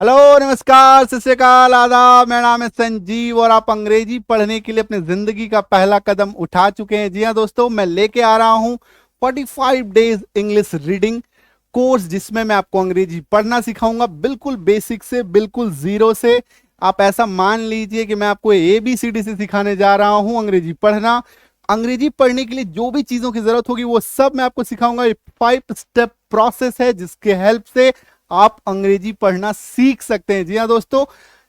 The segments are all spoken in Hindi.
हेलो, नमस्कार, सत श्री अकाल, आदाब। मेरा नाम है संजीव और आप अंग्रेजी पढ़ने के लिए अपनी जिंदगी का पहला कदम उठा चुके हैं। जी हाँ दोस्तों, मैं लेके आ रहा हूँ 45 डेज इंग्लिश रीडिंग कोर्स, जिसमें मैं आपको अंग्रेजी पढ़ना सिखाऊंगा, बिल्कुल बेसिक से, बिल्कुल जीरो से। आप ऐसा मान लीजिए कि मैं आपको ABCD से सिखाने जा रहा हूँ अंग्रेजी पढ़ना। अंग्रेजी पढ़ने के लिए जो भी चीजों की जरूरत होगी वो सब मैं आपको सिखाऊंगा। ये 5 स्टेप प्रोसेस है जिसके हेल्प से आप अंग्रेजी पढ़ना सीख सकते हैं। जी हाँ दोस्तों,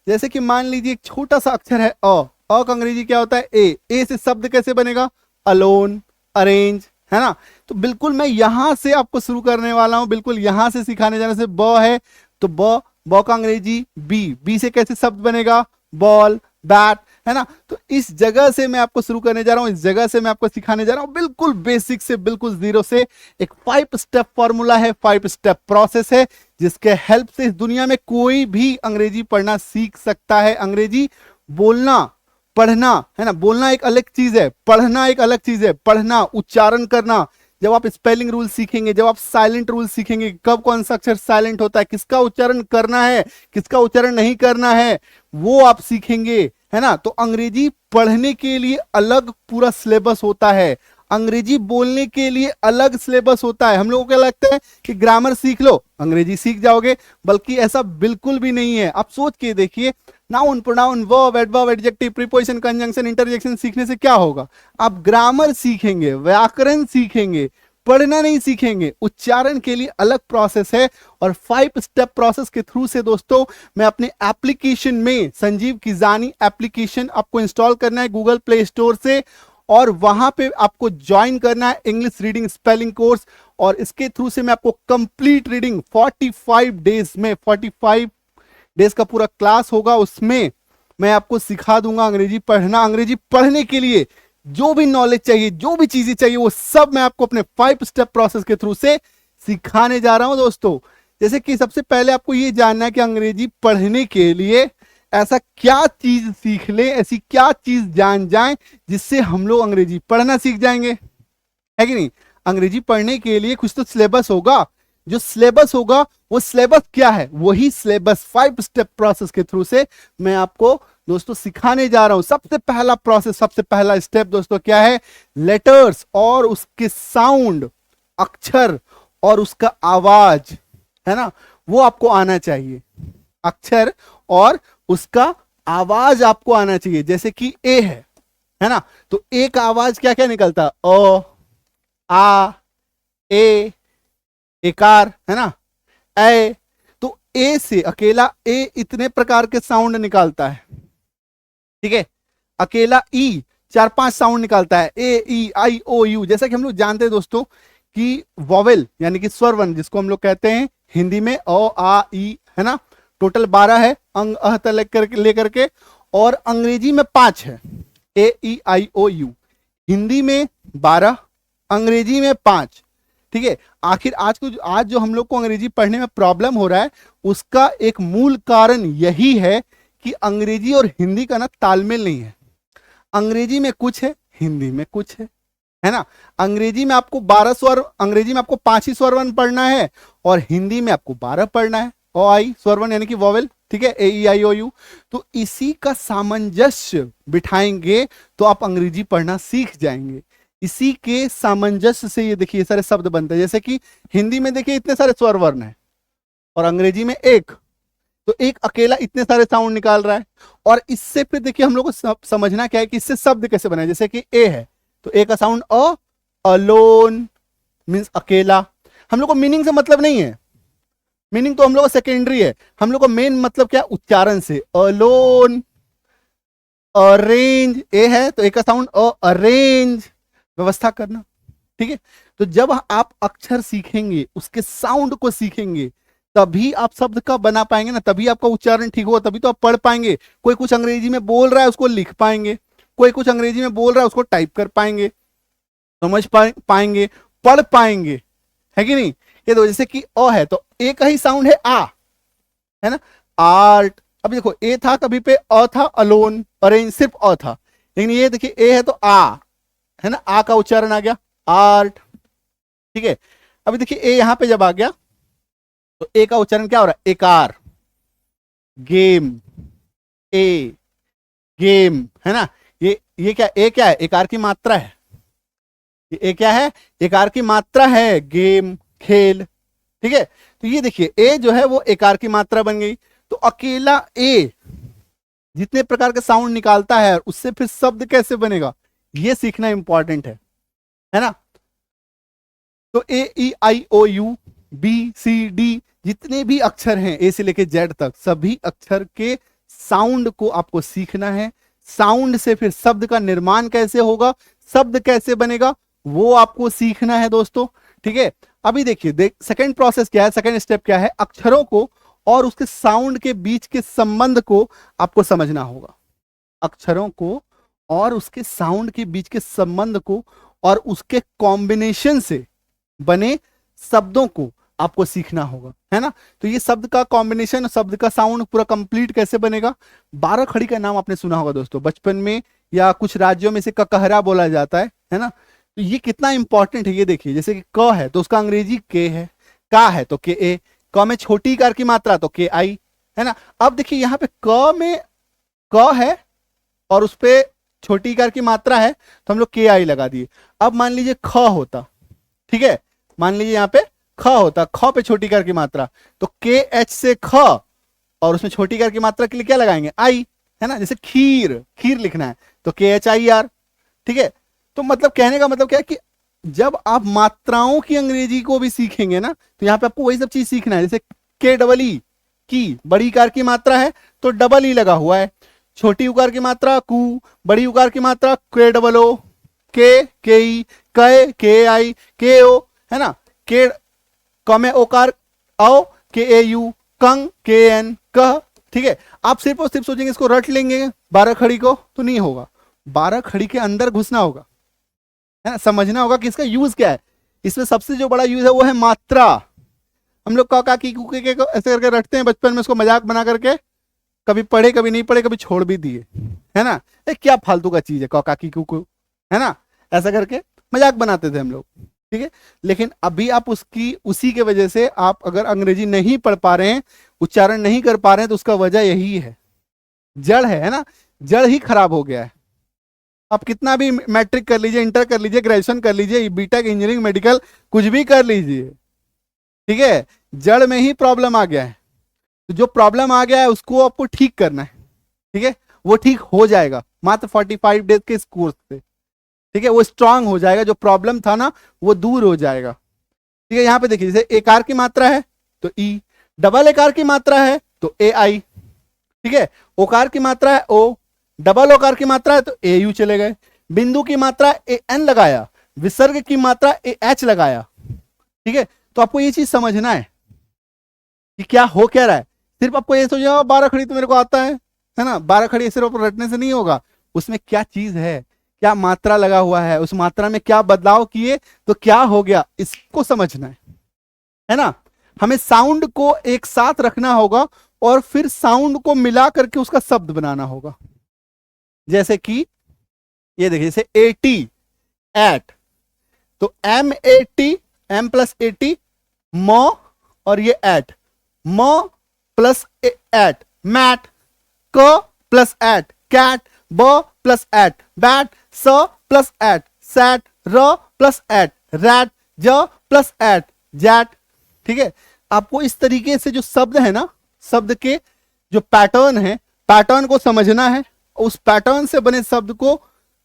जैसे कि मान लीजिए एक छोटा सा अक्षर है अ का अंग्रेजी क्या होता है? ए से शब्द कैसे बनेगा? अलोन, अरेंज, है ना। तो बिल्कुल मैं यहां से आपको शुरू करने वाला हूं, बिल्कुल यहां से सिखाने जाने से। ब है तो ब का अंग्रेजी बी से कैसे शब्द बनेगा? बॉल, बैट, है ना। तो इस जगह से मैं आपको शुरू करने जा रहा हूं, इस जगह से मैं आपको सिखाने जा रहा हूं, बिल्कुल बेसिक से, बिल्कुल जीरो से। एक 5 स्टेप फॉर्मूला है, 5 स्टेप प्रोसेस है, जिसके हेल्प से इस दुनिया में कोई भी अंग्रेजी पढ़ना सीख सकता है। अंग्रेजी बोलना, पढ़ना, है ना। बोलना एक अलग चीज है, पढ़ना एक अलग चीज है। पढ़ना, उच्चारण करना, जब आप स्पेलिंग रूल सीखेंगे, जब आप साइलेंट रूल सीखेंगे, कब कौन सा अक्षर साइलेंट होता है, किसका उच्चारण करना है, किसका उच्चारण नहीं करना है, वो आप सीखेंगे, है ना। तो अंग्रेजी पढ़ने के लिए अलग पूरा सिलेबस होता है, अंग्रेजी बोलने के लिए अलग सिलेबस होता है। हम लोगों को क्या लगता है कि ग्रामर सीख लो अंग्रेजी सीख जाओगे, बल्कि ऐसा बिल्कुल भी नहीं है। आप सोच के देखिए, noun, pronoun, verb, adverb, adjective, preposition, conjunction, interjection सीखने से क्या होगा? आप ग्रामर सीखेंगे, व्याकरण सीखेंगे, पढ़ना नहीं सीखेंगे। उच्चारण के लिए अलग प्रोसेस है। और 5 स्टेप प्रोसेस के थ्रू से दोस्तों मैं अपने एप्लीकेशन में, संजीव किजानी एप्लीकेशन आपको इंस्टॉल करना है गूगल प्ले स्टोर से, और वहां पे आपको ज्वाइन करना है इंग्लिश रीडिंग स्पेलिंग कोर्स। और इसके थ्रू से मैं आपको कंप्लीट रीडिंग 45 डेज में, 45 डेज का पूरा क्लास होगा, उसमें मैं आपको सिखा दूंगा अंग्रेजी पढ़ना। अंग्रेजी पढ़ने के लिए जो भी नॉलेज चाहिए, जो भी चीजें चाहिए, वो सब मैं आपको अपने 5 स्टेप प्रोसेस के थ्रू से सिखाने जा रहा हूं दोस्तों। जैसे कि सबसे पहले आपको ये जानना है कि अंग्रेजी पढ़ने के लिए ऐसा क्या चीज सीख ले, ऐसी क्या चीज जान जाए जिससे हम लोग अंग्रेजी पढ़ना सीख जाएंगे, है कि नहीं। अंग्रेजी पढ़ने के लिए कुछ तो सिलेबस होगा। जो सिलेबस होगा वो सिलेबस क्या है? वही सिलेबस 5 स्टेप प्रोसेस के थ्रू से मैं आपको दोस्तों सिखाने जा रहा हूं। सबसे पहला प्रोसेस, सबसे पहला स्टेप दोस्तों क्या है? लेटर्स और उसके साउंड, अक्षर और उसका आवाज, है ना, वो आपको आना चाहिए। अक्षर और उसका आवाज आपको आना चाहिए। जैसे कि ए है ना, तो ए का आवाज क्या क्या निकलता है? आ, ए, एकार, है ना, ए। तो ए से अकेला ए इतने प्रकार के साउंड निकालता है, ठीक है। अकेला ई 4-5 साउंड निकालता है, ए, ई, आई, ओ, यू। जैसा कि हम लोग जानते हैं दोस्तों कि वॉवेल यानी कि स्वर वर्ण, जिसको हम लोग कहते हैं हिंदी में अ, आ, ई, है ना, टोटल 12 है, अंग अह तक लेकर के। और अंग्रेजी में 5 है, ए, ई, आई, ओ, यू। हिंदी में 12, अंग्रेजी में 5, ठीक है। आखिर आज जो हम लोग को अंग्रेजी पढ़ने में प्रॉब्लम हो रहा है, उसका एक मूल कारण यही है कि अंग्रेजी और हिंदी का ना तालमेल नहीं है। अंग्रेजी में कुछ है, हिंदी में कुछ है ना। अंग्रेजी में आपको 12 स्वर, अंग्रेजी में आपको 5 ही स्वर वर्ण पढ़ना है, और हिंदी में आपको 12 पढ़ना है। ओ आई स्वर वर्ण यानी कि वॉवेल, ठीक है, ए, ई, आई, ओ, यू। तो इसी का सामंजस्य बिठाएंगे तो आप अंग्रेजी पढ़ना सीख जाएंगे। इसी के सामंजस्य से ये देखिए सारे शब्द बनते हैं। जैसे कि हिंदी में देखिए इतने सारे स्वर वर्ण है, और अंग्रेजी में एक, तो एक अकेला इतने सारे साउंड निकाल रहा है। और इससे फिर देखिए हम लोग को समझना क्या है कि इससे शब्द कैसे बना है। जैसे कि ए है तो ए का साउंड अलोन मीन्स अकेला। हम लोग को मीनिंग से मतलब नहीं है, मीनिंग तो हम लोग को सेकेंडरी है। हम लोग को मेन मतलब क्या? उच्चारण से। अलोन, अरेंज, ए है तो ए का साउंड अरेंज, व्यवस्था करना, ठीक है। तो जब आप अक्षर सीखेंगे, उसके साउंड को सीखेंगे, तभी आप शब्द का बना पाएंगे ना, तभी आपका उच्चारण ठीक होगा, तभी तो आप पढ़ पाएंगे। कोई कुछ अंग्रेजी में बोल रहा है उसको लिख पाएंगे, कोई कुछ अंग्रेजी में बोल रहा है उसको टाइप कर पाएंगे, समझ पाएंगे, पढ़ पाएंगे, है कि नहीं। ये तो जैसे कि अ है तो ए का ही साउंड है आ, है ना, आर्ट। अभी देखो ए था, कभी पे अ था, अलोन, अरेंज सिर्फ अ था, लेकिन ये देखिए ए है तो आ, है ना, आ का उच्चारण आ गया, आर्ट, ठीक है। अभी देखिए ए यहां पे जब आ गया तो ए का उच्चारण क्या हो रहा है? एकार, गेम, ए गेम, है ना। ये क्या, ए क्या है, एकार की मात्रा है। ये ए क्या है, एकार की मात्रा है, गेम, खेल। ठीक है, तो ये देखिए ए जो है वो एकार की मात्रा बन गई। तो अकेला ए जितने प्रकार के साउंड निकालता है उससे फिर शब्द कैसे बनेगा, ये सीखना इंपॉर्टेंट है ना। तो ए ई आई ओ यू बी सी डी जितने भी अक्षर हैं ए से लेके जेड तक, सभी अक्षर के साउंड को आपको सीखना है। साउंड से फिर शब्द का निर्माण कैसे होगा, शब्द कैसे बनेगा, वो आपको सीखना है दोस्तों। ठीक है, अभी देखिए सेकंड प्रोसेस क्या है, सेकंड स्टेप क्या है, अक्षरों को और उसके साउंड के बीच के संबंध को आपको समझना होगा। अक्षरों को और उसके साउंड के बीच के संबंध को और उसके कॉम्बिनेशन से बने शब्दों को आपको सीखना होगा, है ना। तो ये शब्द का कॉम्बिनेशन, शब्द का साउंड पूरा कंप्लीट कैसे बनेगा। 12 खड़ी का नाम आपने सुना होगा दोस्तों बचपन में, या कुछ राज्यों में से ककहरा बोला जाता है ना। तो ये कितना इंपॉर्टेंट है ये देखिए, जैसे कि क है तो उसका अंग्रेजी के है, का है तो के ए, क में छोटी इकार की मात्रा तो के आई, है ना। अब देखिए यहाँ पे क में क है और उस पे छोटी इकार की मात्रा है तो हम लोग के आई लगा दिए। अब मान लीजिए ख होता, ठीक है, मान लीजिए यहाँ पे ख होता, ख पे छोटी इकार की मात्रा तो के एच से ख, और उसमें छोटी इकार की मात्रा के लिए क्या लगाएंगे, आई, है ना। जैसे खीर, खीर लिखना है तो के एच आई आर। ठीक है, तो मतलब कहने का मतलब क्या है कि जब आप मात्राओं की अंग्रेजी को भी सीखेंगे ना तो यहाँ पे आपको वही सब चीज सीखना है। जैसे के डबल ई की, बड़ी इकार की मात्रा है तो डबल ई लगा हुआ है, छोटी उकार की मात्रा कु, बड़ी उकार की मात्रा के डबल ओ, के ई, के आई, के ओ, है ना। के क में ओकार आओ, के ए यू, कंग, के एन, कह। ठीक है, आप सिर्फ और सिर्फ सोचेंगे इसको रट लेंगे 12 खड़ी को तो नहीं होगा, 12 खड़ी के अंदर घुसना होगा, है ना, समझना होगा कि इसका यूज क्या है। इसमें सबसे जो बड़ा यूज है वो है मात्रा। हम लोग का की कुके के ऐसे करके रटते हैं बचपन में, उसको मजाक बना करके, कभी पढ़े कभी नहीं पढ़े, कभी छोड़ भी दिए, है ना। क्या फालतू का चीज है कौका की कुकू, है ना, ऐसा करके मजाक बनाते थे हम लोग। ठीक है, लेकिन अभी आप उसी के वजह से आप अगर अंग्रेजी नहीं पढ़ पा रहे हैं, उच्चारण नहीं कर पा रहे हैं, तो उसका वजह यही है, जड़ है ना, जड़ ही खराब हो गया है। आप कितना भी मैट्रिक कर लीजिए, इंटर कर लीजिए, ग्रेजुएशन कर लीजिए, बीटेक, इंजीनियरिंग, मेडिकल, कुछ भी कर लीजिए, ठीक है, जड़ में ही प्रॉब्लम आ गया है। तो जो प्रॉब्लम आ गया है उसको आपको ठीक करना है। ठीक है, वो ठीक हो जाएगा मात्र 45 डेज के इस कोर्स से। ठीक है, वो स्ट्रांग हो जाएगा, जो प्रॉब्लम था ना वो दूर हो जाएगा। ठीक है, यहां पे देखिए जैसे एकार की मात्रा है तो ई, डबल एकार की मात्रा है तो ए आई, ठीक है, ओकार की मात्रा है ओ, डबल ओकार की मात्रा है तो ए यू चले गए, बिंदु की मात्रा ए एन लगाया, विसर्ग की मात्रा ए एच लगाया। ठीक है, तो आपको ये चीज समझना है कि क्या हो क्या रहा है। सिर्फ आपको ये सोचना 12 खड़ी तो मेरे को आता है ना, 12 खड़ी सिर्फ रटने से नहीं होगा, उसमें क्या चीज है, क्या मात्रा लगा हुआ है, उस मात्रा में क्या बदलाव किए तो क्या हो गया, इसको समझना है ना। हमें साउंड को एक साथ रखना होगा और फिर साउंड को मिला करके उसका शब्द बनाना होगा। जैसे कि ये देखिए, जैसे 80 एट, तो M A T, M plus 80, मो, और ये एट, मो प्लस एट, मैट, क प्लस एट, कैट, ब प्लस एट, बैट, स प्लस एट, सैट, र प्लस एट, रैट, ज प्लस एट, जैट। ठीक है, आपको इस तरीके से जो शब्द है ना, शब्द के जो पैटर्न है, पैटर्न को समझना है, उस पैटर्न से बने शब्द को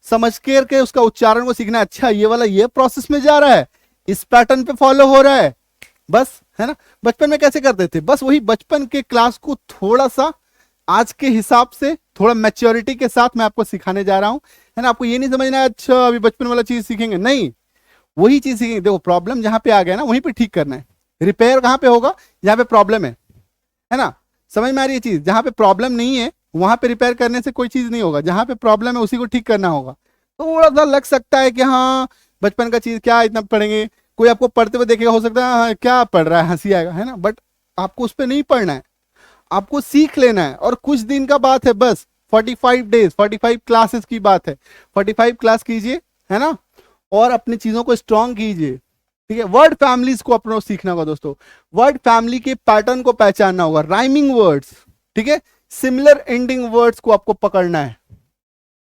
समझ के उसका उच्चारण को सीखना है। अच्छा ये वाला ये प्रोसेस में जा रहा है, इस पैटर्न पे फॉलो हो रहा है, बस, है ना। बचपन में कैसे करते थे, बस वही बचपन के क्लास को थोड़ा सा आज के हिसाब से थोड़ा मैच्योरिटी के साथ मैं आपको सिखाने जा रहा हूं, है ना। आपको ये नहीं समझना है अच्छा अभी बचपन वाला चीज सीखेंगे, नहीं, वही चीज सीखेंगे। देखो प्रॉब्लम जहां पे आ गया ना वहीं पे ठीक करना है। रिपेयर कहां पे होगा, जहां पे प्रॉब्लम है ना। समझ में आ रही है चीज, जहां पे प्रॉब्लम नहीं है वहां पे रिपेयर करने से कोई चीज नहीं होगा, जहां पे प्रॉब्लम है उसी को ठीक करना होगा। थोड़ा सा लग सकता है कि हाँ बचपन का चीज क्या इतना पढ़ेंगे, कोई आपको पढ़ते हुए देखेगा, हो सकता है हाँ, क्या पढ़ रहा है, हंसी आएगा, है ना। बट आपको उस पर नहीं पढ़ना है, आपको सीख लेना है। और कुछ दिन का बात है, बस 45 डेज, 45 क्लासेस की बात है, 45 क्लास कीजिए, है ना, और अपनी चीजों को स्ट्रॉन्ग कीजिए। ठीक है, वर्ड फैमिलीज को अपना सीखना होगा दोस्तों, वर्ड फैमिली के पैटर्न को पहचानना होगा, राइमिंग वर्ड्स, ठीक है, सिमिलर एंडिंग वर्ड्स को आपको पकड़ना है।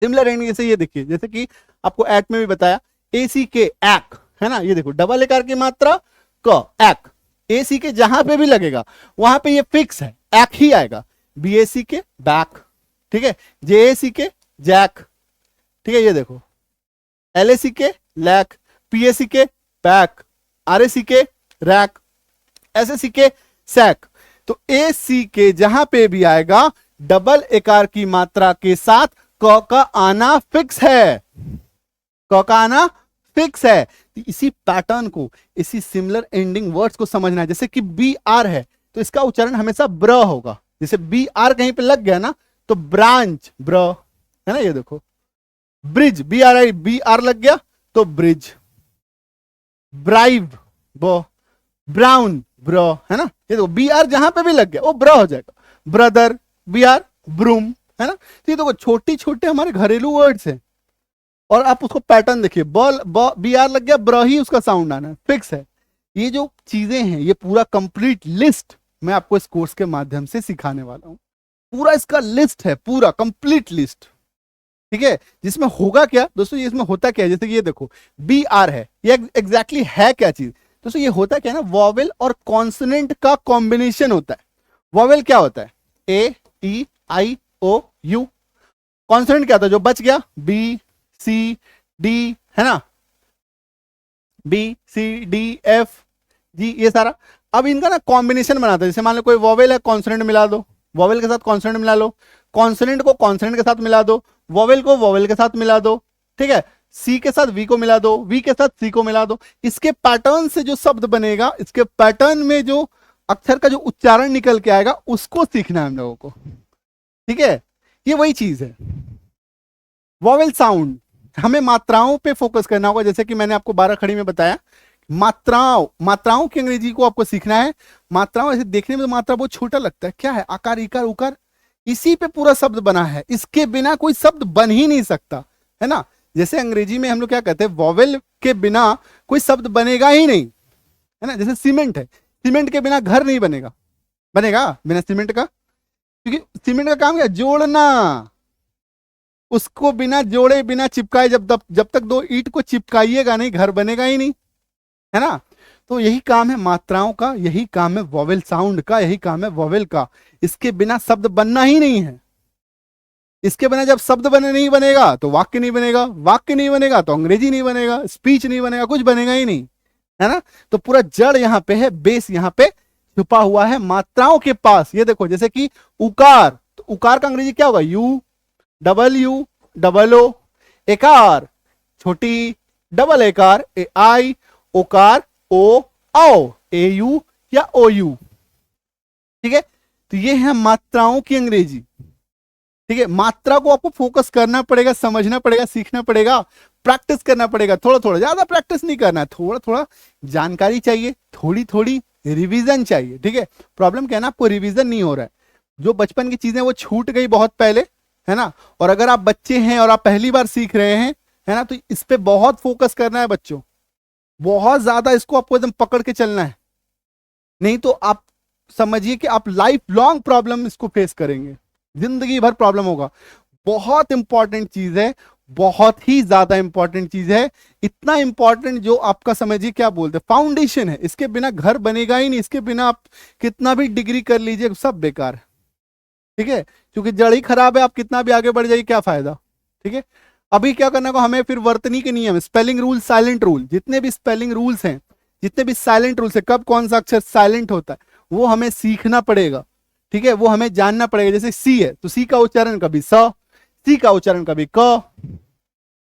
सिमिलर एंडिंग जैसे ये देखिए, जैसे कि आपको एक्ट में भी बताया, ए सी के एक्ट है ना, ये देखो डबल एकार की मात्रा क एक्ट, ए सी के जहां पे भी लगेगा वहां पे ये फिक्स है, एक्ट ही आएगा। बी ए सी के बैक, ठीक है, जे ए सी के जैक, ठीक है, ये देखो एल ए सी के लैक, पी ए सी के पैक, आर ए सी के रैक, एस ए सी के सैक। तो ए सी के जहां पे भी आएगा डबल एकार की मात्रा के साथ क का आना फिक्स है, क का आना फिक्स है। इसी पैटर्न को, इसी सिमिलर एंडिंग वर्ड्स को समझना है। जैसे कि बी आर है तो इसका उच्चारण हमेशा ब्र होगा, जैसे बी आर कहीं पे लग गया ना तो ब्रांच ब्र है ना, ये देखो bridge, B R I, B R लग गया तो ब्रिज, ब्राइव ब, ब्राउन ब्र है ना, ये देखो बी आर जहां पे भी लग गया वो ब्र हो जाएगा। ब्रदर, बी आर ब्रूम है ना। तो ये देखो छोटे छोटे हमारे घरेलू वर्ड्स हैं और आप उसको पैटर्न देखिए, बॉल बी आर लग गया, ब्र ही उसका साउंड आना फिक्स है। ये जो चीजें हैं ये पूरा कंप्लीट लिस्ट मैं आपको इस कोर्स के माध्यम से सिखाने वाला हूं। पूरा इसका लिस्ट है, पूरा कंप्लीट लिस्ट, ठीक है, जिसमें होगा क्या दोस्तों, ये इसमें होता क्या है, जैसे कि ये देखो बी आर है, ये एग्जैक्टली है क्या चीज दोस्तों, ये होता क्या है ना, वॉवेल और कॉन्सोनेंट का कॉम्बिनेशन होता है। वॉवेल क्या होता है, ए ई आई ओ यू, कॉन्सोनेंट क्या होता है जो बच गया, बी सी डी है ना, B C D F G, ये सारा। अब इनका ना कॉम्बिनेशन बनाता है, जैसे मान लो कोई वॉवेल है, कॉन्सोनेंट मिला दो, वॉवेल के साथ कॉन्सोनेंट मिला लो, कॉन्सोनेंट को कॉन्सोनेंट के साथ मिला दो, वॉवेल को वॉवेल के साथ मिला दो, ठीक है, सी के साथ वी को मिला दो, वी के साथ सी को मिला दो। इसके पैटर्न से जो शब्द बनेगा, इसके पैटर्न में जो अक्षर का जो उच्चारण निकल के आएगा उसको सीखना है हम लोगों को, ठीक है, ये वही चीज है। वॉवेल साउंड, हमें मात्राओं पे फोकस करना होगा, जैसे कि मैंने आपको 12 खड़ी में बताया, मात्राओं की अंग्रेजी को आपको सीखना है। मात्राओं ऐसे देखने में तो मात्रा बहुत छोटा लगता है, क्या है, आकार इकार उकार, इसी पे पूरा शब्द बना है, इसके बिना कोई शब्द बन ही नहीं सकता है ना। जैसे अंग्रेजी में हम लोग क्या कहते हैं, वॉवेल के बिना कोई शब्द बनेगा ही नहीं है ना। जैसे सीमेंट है, सीमेंट के बिना घर नहीं बनेगा, बनेगा बिना सीमेंट का, क्योंकि सीमेंट का काम क्या, जोड़ना, उसको बिना जोड़े बिना चिपकाए जब तक दो ईंट को चिपकाइएगा नहीं, घर बनेगा ही नहीं है ना। तो यही काम है मात्राओं का, यही काम है वॉवेल साउंड का, यही काम है वॉवेल का। इसके बिना शब्द बनना ही नहीं है। इसके बिना जब शब्द नहीं बनेगा तो वाक्य नहीं बनेगा, वाक्य नहीं बनेगा तो अंग्रेजी नहीं बनेगा, स्पीच नहीं बनेगा, कुछ बनेगा ही नहीं है ना। तो पूरा जड़ यहाँ पे है, बेस यहाँ पे छुपा हुआ है मात्राओं के पास। ये देखो जैसे कि उकार, तो उकार का अंग्रेजी क्या होगा, यू डबल ओ, एकार छोटी डबल एकार ए आई, ओकार ओ आओ ए यू या ओ यू, ठीक है। तो ये है मात्राओं की अंग्रेजी, ठीक है। मात्रा को आपको फोकस करना पड़ेगा, समझना पड़ेगा, सीखना पड़ेगा, प्रैक्टिस करना पड़ेगा, थोड़ा थोड़ा, ज्यादा प्रैक्टिस नहीं करना है, थोड़ा थोड़ा जानकारी चाहिए, थोड़ी थोड़ी रिवीजन चाहिए, ठीक है। प्रॉब्लम क्या है ना, आपको रिवीजन नहीं हो रहा है, जो बचपन की चीजें वो छूट गई बहुत पहले है ना। और अगर आप बच्चे हैं और आप पहली बार सीख रहे हैं है ना, तो इस पे बहुत फोकस करना है बच्चों, बहुत ज्यादा इसको आपको एकदम पकड़ के चलना है, नहीं तो आप समझिए कि आप लाइफ लॉन्ग प्रॉब्लम इसको फेस करेंगे, जिंदगी भर प्रॉब्लम होगा। बहुत इंपॉर्टेंट चीज है, बहुत ही ज्यादा इंपॉर्टेंट चीज है, इतना इंपॉर्टेंट जो आपका समझिए क्या बोलते हैं फाउंडेशन है। इसके बिना घर बनेगा ही नहीं, इसके बिना आप कितना भी डिग्री कर लीजिए सब बेकार है, ठीक है, क्योंकि जड़ ही खराब है, आप कितना भी आगे बढ़ जाइए क्या फायदा, ठीक है। अभी क्या करना को हमें फिर वर्तनी के नियम, स्पेलिंग रूल, साइलेंट रूल, जितने भी स्पेलिंग रूल्स हैं, जितने भी साइलेंट रूल्स है, कब कौन सा अक्षर साइलेंट होता है वो हमें सीखना पड़ेगा, ठीक है, वो हमें जानना पड़ेगा। जैसे सी है तो सी का उच्चारण कभी स, सी का उच्चारण कभी क,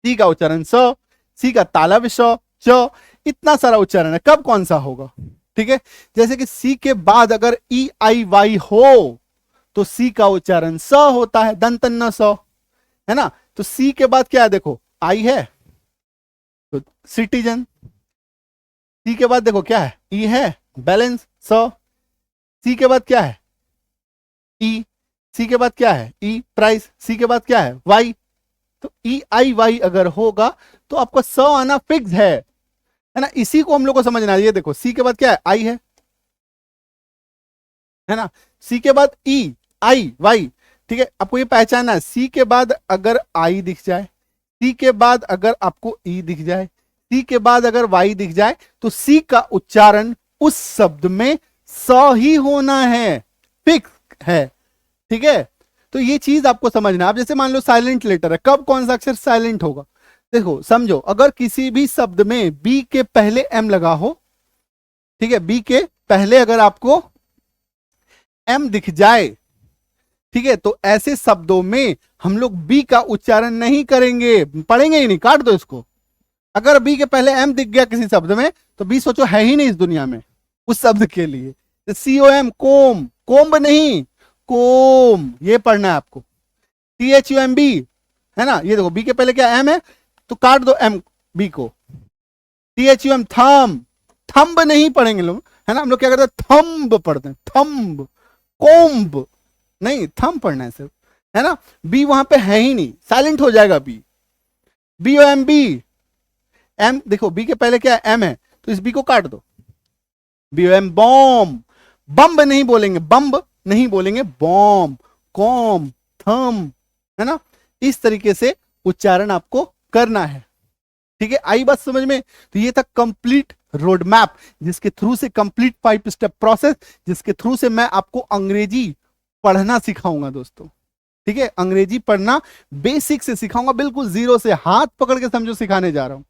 सी का उच्चारण स, सी का तालव्य श, च, इतना सारा उच्चारण है, कब कौन सा होगा, ठीक है। जैसे कि सी के बाद अगर ई आई वाई हो तो सी का उच्चारण स होता है, दंतन स है ना। तो सी के बाद क्या है, देखो आई है तो सिटीजन, सी के बाद देखो क्या है, ई है बैलेंस, सी के बाद क्या है ई, सी के बाद क्या है ई प्राइस, सी के बाद क्या है वाई। तो ई आई वाई अगर होगा तो आपका स आना फिक्स है ना। इसी को हम लोग को समझना है। ये देखो सी के बाद क्या है आई है ना, सी के बाद ई आई वाई, ठीक है, आपको ये पहचानना है। सी के बाद अगर आई दिख जाए, सी के बाद अगर आपको ई दिख जाए, सी के बाद अगर वाई दिख जाए, तो सी का उच्चारण उस शब्द में स ही होना है, फिक्स है, ठीक है। तो ये चीज आपको समझना। आप जैसे मान लो साइलेंट लेटर है, कब कौन सा अक्षर साइलेंट होगा, देखो समझो, अगर किसी भी शब्द में बी के पहले एम लगा हो, ठीक है, बी के पहले अगर आपको एम दिख जाए, ठीक है, तो ऐसे शब्दों में हम लोग बी का उच्चारण नहीं करेंगे, पढ़ेंगे ही नहीं, काट दो इसको। अगर बी के पहले एम दिख गया किसी शब्द में, तो बी सोचो है ही नहीं इस दुनिया में उस शब्द के लिए। COM कोम, कोम्ब नहीं, कोम, ये पढ़ना है आपको। THUMB है ना, ये देखो बी के पहले क्या एम है, तो काट दो एम बी को। THUM थम, थंब नहीं पढ़ेंगे लोग, है ना, हम लोग क्या करते हैं, थंब पढ़ते हैं, थंब, कोम्ब नहीं, थंब पढ़ना है सिर्फ, है ना। बी वहां पे है ही नहीं, साइलेंट हो जाएगा बी। BOMB, एम देखो बी के पहले क्या एम है, तो इस बी को काट दो। BOM बॉम्ब, बम्ब नहीं बोलेंगे, बम्ब नहीं बोलेंगे, बॉम्ब, कॉम, थम, है ना, इस तरीके से उच्चारण आपको करना है, ठीक है। आई बात समझ में। तो ये था कंप्लीट रोड मैप, जिसके थ्रू से कंप्लीट 5 स्टेप प्रोसेस, जिसके थ्रू से मैं आपको अंग्रेजी पढ़ना सिखाऊंगा दोस्तों, ठीक है। अंग्रेजी पढ़ना बेसिक से सिखाऊंगा, बिल्कुल जीरो से, हाथ पकड़ के समझो सिखाने जा रहा हूं,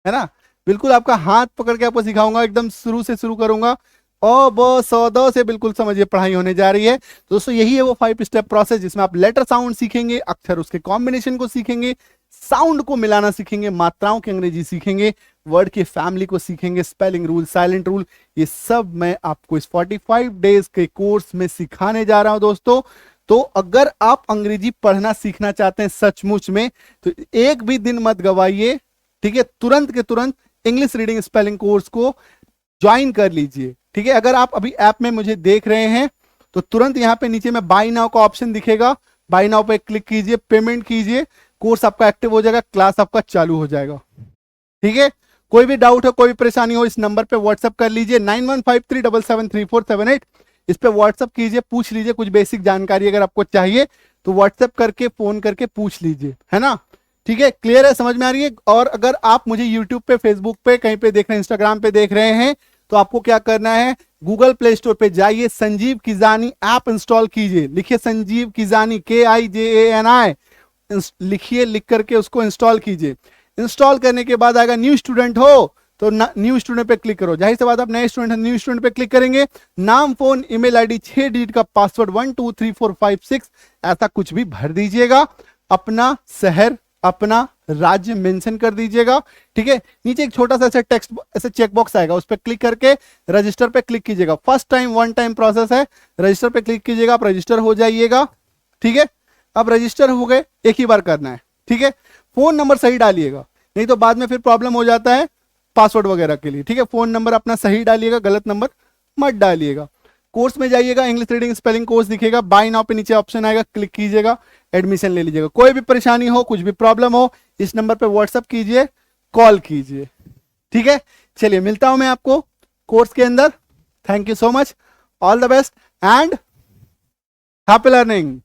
है ना, बिल्कुल आपका हाथ पकड़ के आपको सिखाऊंगा, एकदम शुरू से शुरू करूंगा, अ ब स द से बिल्कुल समझिए पढ़ाई होने जा रही है दोस्तों। यही है वो 5 स्टेप प्रोसेस, जिसमें आप लेटर साउंड सीखेंगे, अक्षर उसके कॉम्बिनेशन को सीखेंगे, साउंड को मिलाना सीखेंगे, मात्राओं की अंग्रेजी सीखेंगे, वर्ड की फैमिली को सीखेंगे, स्पेलिंग रूल, साइलेंट रूल, ये सब मैं आपको इस 45 डेज के कोर्स में सिखाने जा रहा हूं दोस्तों। तो अगर आप अंग्रेजी पढ़ना सीखना चाहते हैं सचमुच में, तो एक भी दिन मत गवाइए, ठीक है, तुरंत के तुरंत इंग्लिश रीडिंग स्पेलिंग कोर्स को ज्वाइन कर लीजिए, ठीक है। अगर आप अभी ऐप में मुझे देख रहे हैं, तो तुरंत यहां पे नीचे में बाय नाउ का ऑप्शन दिखेगा, बाय नाउ पे क्लिक कीजिए, पेमेंट कीजिए, कोर्स आपका एक्टिव हो जाएगा, क्लास आपका चालू हो जाएगा, ठीक है। कोई भी डाउट हो, कोई भी परेशानी हो, इस नंबर पे व्हाट्सएप कर लीजिए, 9153773478, इस पे व्हाट्सएप कीजिए, पूछ लीजिए कुछ बेसिक जानकारी अगर आपको चाहिए, तो व्हाट्सएप करके फोन करके पूछ लीजिए, है ना, ठीक है। क्लियर है, समझ में आ रही है। और अगर आप मुझे यूट्यूब पे, फेसबुक पे, कहीं पे देख रहे हैं, इंस्टाग्राम पे देख रहे हैं, तो आपको क्या करना है, गूगल प्ले स्टोर पे जाइए, संजीव किजानी ऐप इंस्टॉल कीजिए, लिखिए संजीव किजानी, KIJANI लिखिए, लिख करके उसको इंस्टॉल कीजिए। इंस्टॉल करने के बाद आएगा न्यू स्टूडेंट हो, तो न्यू स्टूडेंट पे क्लिक करो, जाहिर सी बात आप नए स्टूडेंट हैं, न्यू स्टूडेंट पे क्लिक करेंगे, नाम, फोन, ईमेल आईडी, 6 डिजिट का पासवर्ड 123456 ऐसा कुछ भी भर दीजिएगा, अपना शहर, अपना राज्य मेंशन कर दीजिएगा, ठीक है। नीचे एक छोटा सा ऐसे टेक्स्ट, ऐसे चेक बॉक्स आएगा, उस पर क्लिक करके रजिस्टर पे क्लिक कीजिएगा। First time one time process है, रजिस्टर पे क्लिक कीजिएगा, आप रजिस्टर हो जाइएगा, ठीक है। अब रजिस्टर हो गए, एक ही बार करना है, ठीक है। फोन नंबर सही डालिएगा, नहीं तो बाद में फिर प्रॉब्लम हो जाता है पासवर्ड वगैरह के लिए, ठीक है। फोन नंबर अपना सही डालिएगा, गलत नंबर मत डालिएगा। कोर्स में जाइएगा, इंग्लिश रीडिंग स्पेलिंग कोर्स दिखेगा, बाय नाउ पे नीचे ऑप्शन आएगा, क्लिक कीजिएगा, एडमिशन ले लीजिएगा। कोई भी परेशानी हो, कुछ भी प्रॉब्लम हो, इस नंबर पे व्हाट्सएप कीजिए, कॉल कीजिए, ठीक है। चलिए मिलता हूं मैं आपको कोर्स के अंदर। Thank you so much, all the best and happy learning.